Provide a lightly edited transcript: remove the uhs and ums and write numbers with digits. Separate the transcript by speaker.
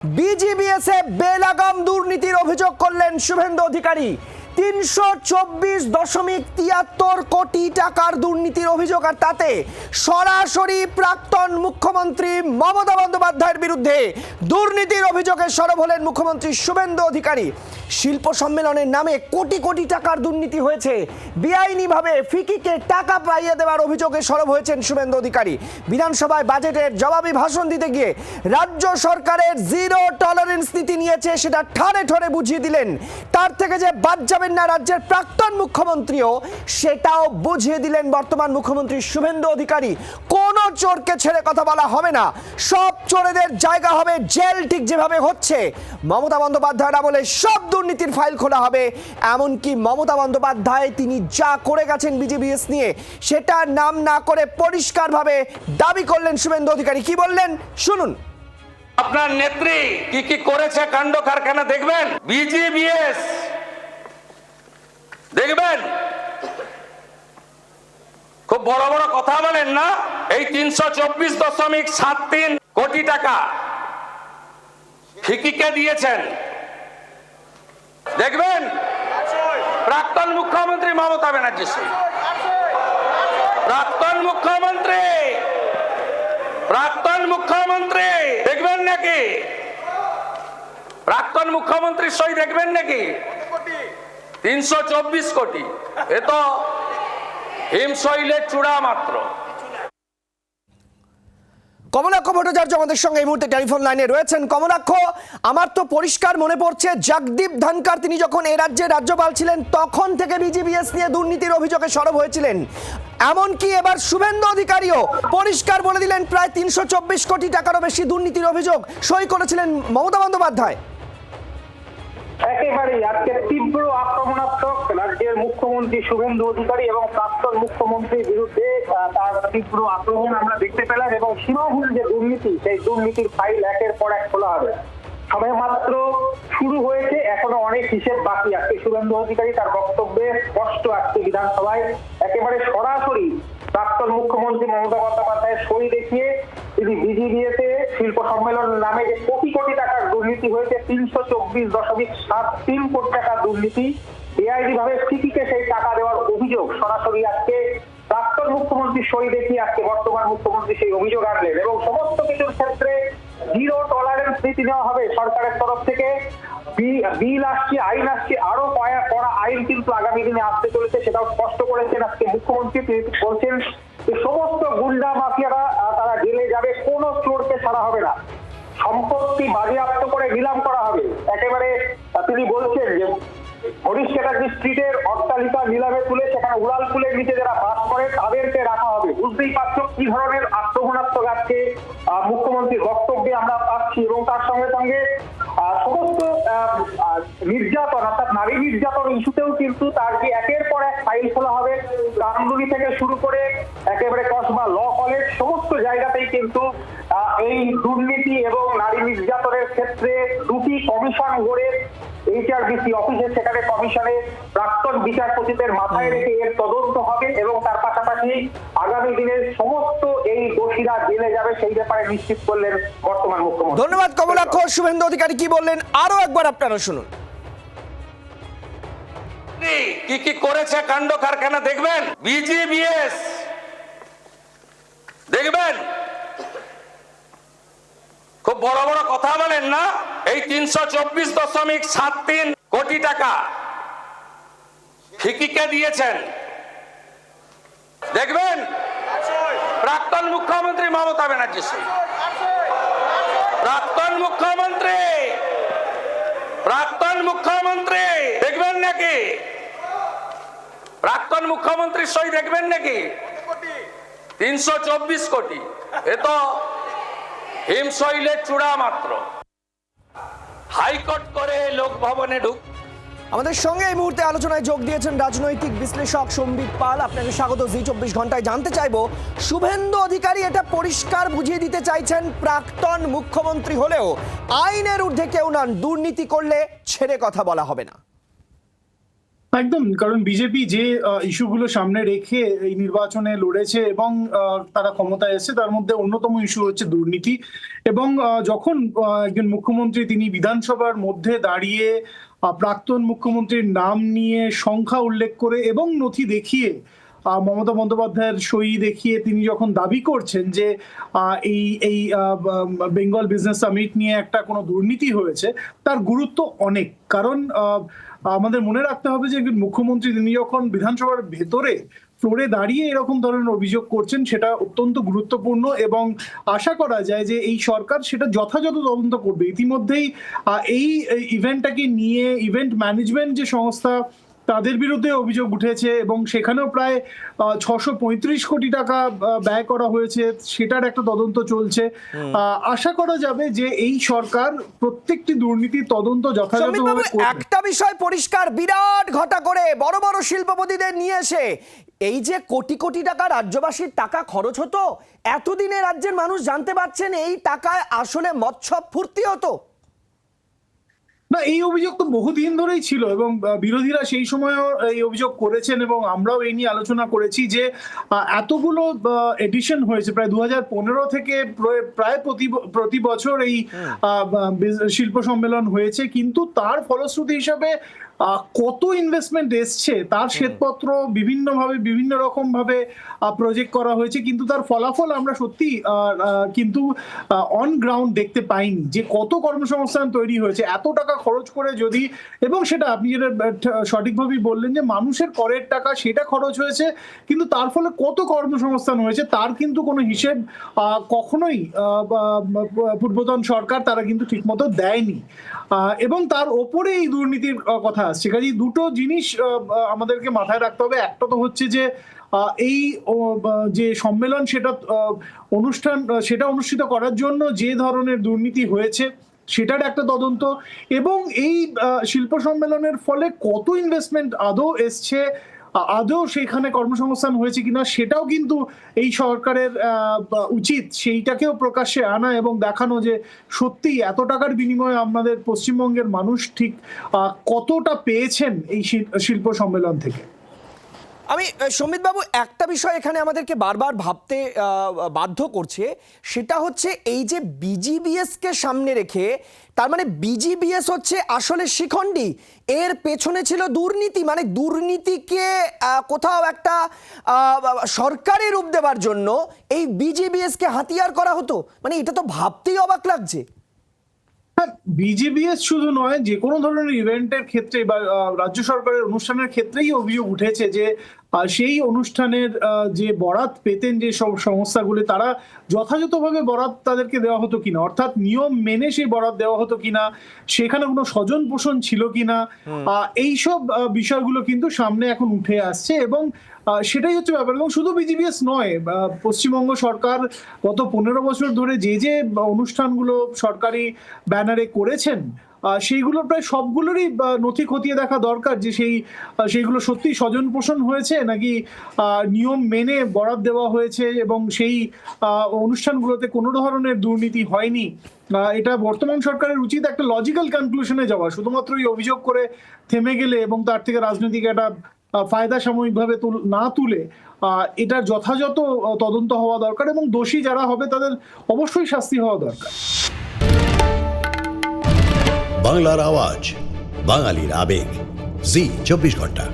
Speaker 1: বিজিবিএসে বেলাগাম দুর্নীতির অভিযোগ করলেন শুভেন্দু অধিকারী। ৩২৪.৭৩ কোটি টাকার দুর্নীতির অভিযোগ, আর তাতে সরাসরি প্রাক্তন মুখ্যমন্ত্রী মমতা বন্দ্যোপাধ্যায়ের বিরুদ্ধে দুর্নীতির অভিযোগে সরব হলেন মুখ্যমন্ত্রী শুভেন্দু অধিকারী। শিল্প সম্মেলনের নামে কোটি কোটি টাকার দুর্নীতি হয়েছে, বেআইনিভাবে ফিকিকে টাকা পাইয়ে দেওয়ার অভিযোগে সরব হয়েছেন শুভেন্দু অধিকারী। বিধানসভায় বাজেটের জবাবি ভাষণ দিতে গিয়ে রাজ্য সরকারের জিরো টলারেন্স নীতি নিয়েছে সেটা ঠাড়ে ঠাড়ে বুঝিয়ে দিলেন। তার থেকে যে বাদ যাবেন না রাজ্যের প্রাক্তন মুখ্যমন্ত্রীও, সেটাও বুঝিয়ে দিলেন বর্তমান মুখ্যমন্ত্রী শুভেন্দু অধিকারী। কোন চোরকে ছেড়ে কথা বলা হবে না, সব চোরেদের জায়গা হবে জেল, ঠিক যেভাবে হচ্ছে মমতা বন্দ্যোপাধ্যায়ের আমলে সব দুর্নীতির ফাইল খোলা হবে। এমনকি মমতা বন্দ্যোপাধ্যায় তিনি যা করে গেছেন বিজিবিএস নিয়ে, সেটা নাম না করে পরিষ্কারভাবে দাবি করলেন শুভেন্দু অধিকারী। কি বললেন শুনুন।
Speaker 2: আপনার নেত্রী কি কি করেছে কাণ্ড কারখানা দেখবেন, বিজিবিএস দেখবেন। খুব বড় বড় কথা বলেন না। এই ৩২৪.৭৩ কোটি টাকা ফিকিকে দিয়েছেন, দেখবেন প্রাক্তন মুখ্যমন্ত্রী মমতা ব্যানার্জি, প্রাক্তন মুখ্যমন্ত্রী দেখবেন নাকি? প্রাক্তন মুখ্যমন্ত্রীর সই দেখবেন নাকি? ৩২৪ কোটি, এ তো হিমশৈলের চূড়া মাত্র।
Speaker 1: কমলাক্ষ ভট্টাচার্য আমাদের সঙ্গে এই মুহূর্তে টেলিফোন লাইনে রয়েছেন। কমলাক্ষ, আমার তো পরিষ্কার মনে পড়ছে জগদীপ ধনকর তিনি যখন এই রাজ্যের রাজ্যপাল ছিলেন তখন থেকে বিজিবিএস নিয়ে দুর্নীতির অভিযোগে সরব হয়েছিলেন। এমনকি এবার শুভেন্দু অধিকারীও পরিষ্কার বলে দিলেন প্রায় ৩২৪ কোটি টাকারও বেশি দুর্নীতির অভিযোগ সই করেছিলেন মমতা বন্দ্যোপাধ্যায়।
Speaker 3: একেবারেই আজকে তীব্র আক্রমণাত্মক রাজ্যের মুখ্যমন্ত্রী শুভেন্দু অধিকারী এবং প্রাক্তন মুখ্যমন্ত্রীর বিরুদ্ধে তার তীব্র আক্রমণ আমরা দেখতে পেলাম। এবং সীমাহীন যে দুর্নীতি, সেই দুর্নীতির ফাইল একের পর এক খোলা হবে। সবে মাত্র শুরু হয়েছে, এখনো অনেক হিসেব বাকি। আজকে শুভেন্দু অধিকারী তার বক্তব্যে স্পষ্ট আজকে বিধানসভায় একেবারে সরাসরি প্রাক্তন মুখ্যমন্ত্রী মমতা বন্দ্যোপাধ্যায়ের সই দেখিয়ে তিনি বিজিবিএসে শিল্প সম্মেলন নামে যে কোটি কোটি টাকার দুর্নীতি হয়েছে, ৩২৪.৭৩ কোটি টাকার দুর্নীতি, বেআইনি ভাবে ফিকিকে সেই টাকা দেওয়ার অভিযোগ সরাসরি আজকে প্রাক্তন মুখ্যমন্ত্রী সই দেখিয়ে আজকে বর্তমান মুখ্যমন্ত্রী সেই অভিযোগ আনলেন। এবং সমস্ত কিছুর ক্ষেত্রে জিরো টলারেন্স নীতি নেওয়া হবে সরকারের তরফ থেকে। বিল আসছে, আইন আসছে, আরো কড়া আইন কিন্তু আগামী দিনে আসতে চলেছে, সেটাও স্পষ্ট করেছেন আজকে মুখ্যমন্ত্রী। তিনি বলছেন যে সমস্ত গুন্ডা মাফিয়ারা তারা জেলে যাবে, কোনো চোরকে ছাড়া হবে না, সম্পত্তি বাজেয়াপ্ত করে নিলাম করা হবে। একেবারে তিনি বলছেন যে হরিশ চ্যাটার্জি স্ট্রিটের অট্টালিকা নিলামে তুলে সেখানে উড়াল পুলের নিচে যারা বাস করে তাদেরকে রাখা হবে। বুঝতেই পারছো কি ধরনের আক্রমণাত্মক আজকে মুখ্যমন্ত্রীর বক্তব্যে আমরা পাচ্ছি। এবং তার সঙ্গে সঙ্গে সমস্ত নির্যাতন অর্থাৎ নারী নির্যাতন ইস্যুতেও কিন্তু তার যে একের পর এক ফাইল খোলা হবে। কামদুনি থেকে শুরু করে একেবারে কসবা ল কলেজ সমস্ত জায়গাতেই কিন্তু এই দুর্নীতি এবং নারী নির্যাতনের ক্ষেত্রে দুটি কমিশন গড়ে এইচআরবিসি অফিসে, সেখানে কমিশনে প্রাক্তন বিচারপতিদের মাথায় রেখে এর তদন্ত হবে। এবং তার পাশাপাশি আগামী দিনের সমস্ত এই দোষীরা জেলে যাবে সেই ব্যাপারে নিশ্চিত করলেন বর্তমান মুখ্যমন্ত্রী।
Speaker 1: ধন্যবাদ কমলাক্ষ। শুভেন্দু অধিকারী কি বললেন আরো একবার আপনারা শুনুন।
Speaker 2: কি কি করেছে কাণ্ড কারখানা দেখবেন, বিজিবিএস দেখবেন। খুব বড় বড় কথা বলেন না। এই ৩২৪.৭৩ কোটি টাকা ফিকিকে দিয়েছেন, দেখবেন প্রাক্তন মুখ্যমন্ত্রী মমতা ব্যানার্জি, প্রাক্তন মুখ্যমন্ত্রী দেখবেন নাকি? প্রাক্তন মুখ্যমন্ত্রীর সই দেখবেন নাকি? ৩২৪ কোটি, এ তো হিমশৈলের চূড়া মাত্র। হাইকোর্ট করে লোক ভবনে ঢুক।
Speaker 1: আমাদের সঙ্গে এই মুহূর্তে আলোচনায় যোগ দিয়েছেন রাজনৈতিক বিশ্লেষক সম্বিত পাল। আপনাকে স্বাগত জি ২৪ ঘন্টায়। জানতে চাইবো, শুভেন্দু অধিকারী এটা পরিষ্কার বুঝিয়ে দিতে চাইছেন প্রাক্তন মুখ্যমন্ত্রী হলেও আইনের ঊর্ধ্বে কেউ নন, দুর্নীতি করলে ছেড়ে কথা বলা হবে না।
Speaker 4: একদম, কারণ বিজেপি যে ইস্যুগুলো সামনে রেখে এই নির্বাচনে লড়েছে এবং তারা ক্ষমতায় এসেছে, তার মধ্যে অন্যতম ইস্যু হচ্ছে দুর্নীতি। এবং যখন একজন মুখ্যমন্ত্রী তিনি বিধানসভার মধ্যে দাঁড়িয়ে প্রাক্তন মুখ্যমন্ত্রীর নাম নিয়ে সংখ্যা উল্লেখ করে এবং নথি দেখিয়ে মমতা বন্দ্যোপাধ্যায়ের সই দেখিয়ে তিনি যখন দাবি করছেন যে এই বেঙ্গল বিজনেস সামিট নিয়ে একটা কোনো দুর্নীতি হয়েছে, তার গুরুত্ব অনেক। কারণ আমাদের মনে রাখতে হবে যে একজন মুখ্যমন্ত্রী তিনি যখন বিধানসভার ভেতরে ফ্লোরে দাঁড়িয়ে এরকম ধরনের অভিযোগ করছেন, সেটা অত্যন্ত গুরুত্বপূর্ণ এবং আশা করা যায় যে এই সরকার সেটা যথাযথ তদন্ত করবে। ইতিমধ্যেই এই ইভেন্টটাকে নিয়ে ইভেন্ট ম্যানেজমেন্ট যে সংস্থা তাদের বিরুদ্ধে অভিযোগ উঠেছে এবং সেখানেও প্রায় 635 কোটি টাকা ব্যয় করা হয়েছে, সেটার একটা তদন্ত চলছে। আশা করা যাবে যে এই সরকার প্রত্যেকটি দুর্নীতির তদন্ত যথাযথভাবে করবে।
Speaker 1: একটা বিষয় পরিষ্কার, বিরাট ঘটা করে বড় বড় শিল্পপতিদের নিয়ে এসে এই যে কোটি কোটি টাকা রাজ্যবাসীর টাকা খরচ হতো, এতদিনে রাজ্যের মানুষ জানতে পারছেন এই টাকায় আসলে মৎস্য ফুর্তি হতো।
Speaker 4: না, এই অভিযোগ তো বহুদিন ধরেই ছিল এবং বিরোধীরা সেই সময়ও এই অভিযোগ করেছেন এবং আমরাও এই নিয়ে আলোচনা করেছি যে এতগুলো এডিশন হয়েছে প্রায় 2015 থেকে প্রায় প্রতি বছর এই শিল্প সম্মেলন হয়েছে, কিন্তু তার ফলশ্রুতি হিসাবে কত ইনভেস্টমেন্ট এসছে তার শ্বেতপত্র বিভিন্নভাবে বিভিন্ন রকম ভাবে প্রজেক্ট করা হয়েছে, কিন্তু তার ফলাফল আমরা সত্যি কিন্তু অন গ্রাউন্ড দেখতে পাইনি যে কত কর্মসংস্থান তৈরি হয়েছে এত টাকা খরচ করে। যদি এবং সেটা আপনি যেটা সঠিকভাবেই বললেন যে মানুষের করের টাকা সেটা খরচ হয়েছে, কিন্তু তার ফলে কত কর্মসংস্থান হয়েছে তার কিন্তু কোনো হিসেব কখনোই পূর্বতন সরকার তারা কিন্তু ঠিকমতো দেয়নি। এবং তার ওপরে এই দুর্নীতির কথা আসছে। কাজেই দুটো জিনিস আমাদেরকে মাথায় রাখতে হবে। একটা তো হচ্ছে যে এই যে সম্মেলন সেটা অনুষ্ঠিত করার জন্য যে ধরনের দুর্নীতি হয়েছে সেটার একটা তদন্ত, এবং এই শিল্প সম্মেলনের ফলে কত ইনভেস্টমেন্ট আদৌ এসছে, আদৌ সেখানে কর্মসংস্থান হয়েছে কিনা সেটাও কিন্তু এই সরকারের উচিত সেইটাকেও প্রকাশ্যে আনা এবং দেখানো যে সত্যি এত টাকার বিনিময়ে আমাদের পশ্চিমবঙ্গের মানুষ ঠিক কতটা পেয়েছেন এই শিল্প সম্মেলন থেকে।
Speaker 1: আমি সম্বিত বাবু, একটা বিষয় এখানে আমাদেরকে বারবার ভাবতে বাধ্য করছে, সেটা হচ্ছে এই যে বিজিবিএস কে সামনে রেখে, তার মানে বিজিবিএস হচ্ছে আসলে শিখণ্ডী, এর পেছনে ছিল দুর্নীতি, মানে দুর্নীতিকে কোথাও একটা সরকারি রূপ দেওয়ার জন্য এই বিজিবিএস কে হাতিয়ার করা হতো। মানে এটা তো ভাবতেই অবাক লাগছে।
Speaker 4: বিজিবিএস শুধু নয়, যে কোনো ধরনের ইভেন্টের ক্ষেত্রে বা রাজ্য সরকারের অনুষ্ঠানের ক্ষেত্রেই অভিযোগ উঠেছে যে সেই অনুষ্ঠানের যে বরাত পেতেন যে সব সংস্থাগুলি, তারা যথাযথভাবে বরাত তাদেরকে দেওয়া হতো কিনা, অর্থাৎ নিয়ম মেনে সেই বরাত দেওয়া হতো কিনা, সেখানে কোনো স্বজন পোষণ ছিল কিনা, এইসব বিষয়গুলো কিন্তু সামনে এখন উঠে আসছে এবং সেটাই হচ্ছে ব্যাপার। এবং শুধু বিজিবিএস নয়, পশ্চিমবঙ্গ সরকার গত 15 বছর ধরে যে অনুষ্ঠানগুলো সরকারি ব্যানারে করেছেন সেইগুলোর প্রায় সবগুলোরই নথি খতিয়ে দেখা দরকার যে সেইগুলো সত্যি স্বজন পোষণ হয়েছে নাকি নিয়ম মেনে বরাত দেওয়া হয়েছে এবং সেই অনুষ্ঠানগুলোতে কোনো ধরনের দুর্নীতি হয়নি। এটা বর্তমান সরকারের উচিত একটা লজিক্যাল কনক্লুশনে যাওয়া, শুধুমাত্র এই অভিযোগ করে থেমে গেলে এবং তার থেকে রাজনৈতিক একটা ফায়দা সাময়িকভাবে না তুলে এটার যথাযথ তদন্ত হওয়া দরকার এবং দোষী যারা হবে তাদের অবশ্যই শাস্তি হওয়া দরকার।
Speaker 5: বাংলার আওয়াজ, বাঙালির আবেগ, জি 24 ঘন্টা।